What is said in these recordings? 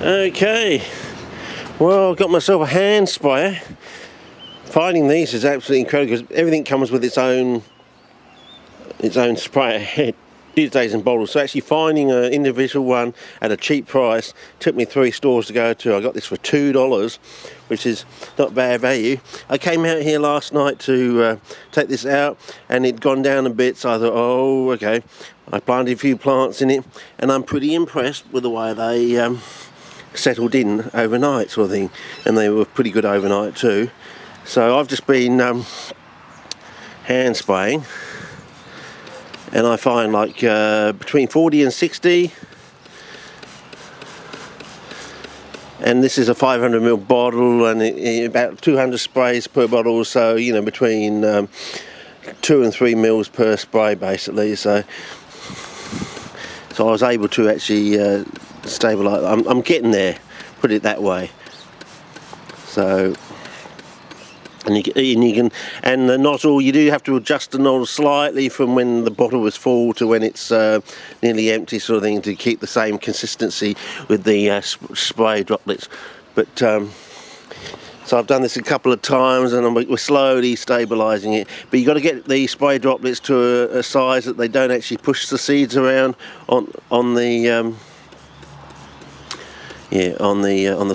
Okay, well, I've got myself a hand sprayer. Finding these is absolutely incredible because everything comes with its own sprayer head. These days in bottles, so actually finding an individual one at a cheap price took me 3 stores to go to. I got this for $2, which is not bad value. I came out here last night to take this out, and it'd gone down a bit, so I thought, oh, okay. I planted a few plants in it, and I'm pretty impressed with the way they settled in overnight, sort of thing, and they were pretty good overnight too. So I've just been hand spraying. And I find like between 40 and 60, and this is a 500ml bottle, and about 200 sprays per bottle, so you know, between 2 and 3 mils per spray basically. So I was able to actually stabilize. I'm getting there, put it that way. So. And you can, and the nozzle, you do have to adjust the nozzle slightly from when the bottle was full to when it's nearly empty, sort of thing, to keep the same consistency with the spray droplets. But so I've done this a couple of times, and we're slowly stabilising it. But you've got to get the spray droplets to a size that they don't actually push the seeds around on the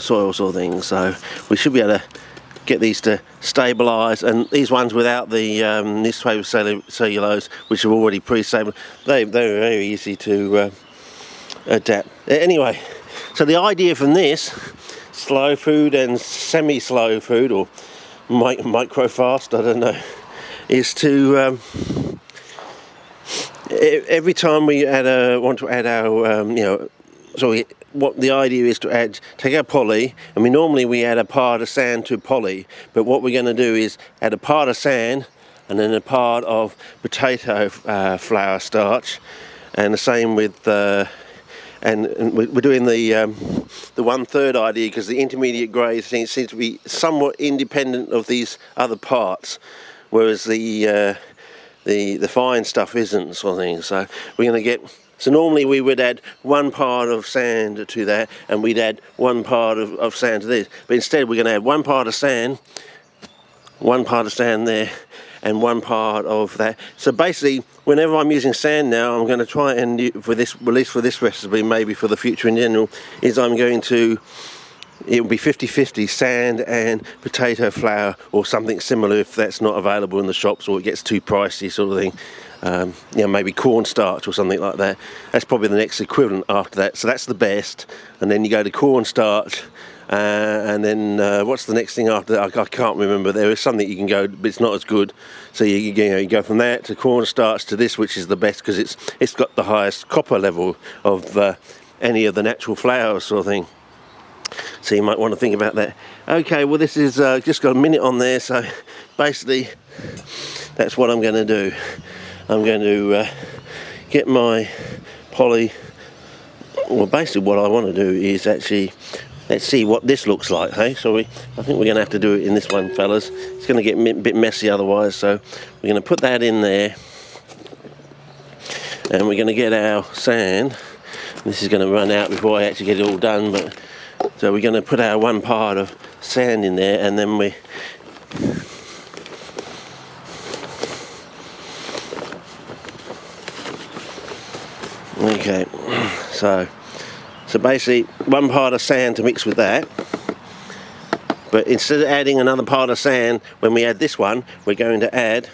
soil, sort of thing. So we should be able to get these to stabilise, and these ones without the newspaper cellulose, which are already pre-stable, they're very easy to adapt. Anyway, so the idea from this slow food and semi-slow food, or micro fast, I don't know, is to every time we want to add our what the idea is to take our poly, and normally we add a part of sand to poly, but what we're going to do is add a part of sand and then a part of potato flour starch, and the same with and we're doing the 1/3 idea, because the intermediate grade seems to be somewhat independent of these other parts, whereas the fine stuff isn't, sort of thing. So we're going to get. So normally we would add 1 part of sand to that, and we'd add 1 part of sand to this. But instead we're going to add 1 part of sand, 1 part of sand there, and 1 part of that. So basically, whenever I'm using sand now, I'm going to try and, at least for this recipe, maybe for the future in general, is I'm going to, it will be 50-50 sand and potato flour, or something similar if that's not available in the shops or it gets too pricey, sort of thing. Maybe cornstarch or something like that. That's probably the next equivalent after that. So that's the best, and then you go to cornstarch, and then what's the next thing after that? I can't remember. There is something you can go, but it's not as good. So you go from that to cornstarch to this, which is the best because it's got the highest copper level of any of the natural flours, sort of thing. So you might want to think about that. Okay, well, this is just got a minute on there, so basically that's what I'm going to do. I'm going to get my poly. Well, basically what I want to do is actually, let's see what this looks like, hey? So I think we're going to have to do it in this one, fellas. It's going to get a bit messy otherwise, so we're going to put that in there, and we're going to get our sand. This is going to run out before I actually get it all done, but so we're going to put our 1 part of sand in there, and then we. Okay, so basically 1 part of sand to mix with that, but instead of adding another part of sand, when we add this one, we're going to add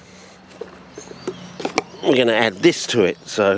this to it. So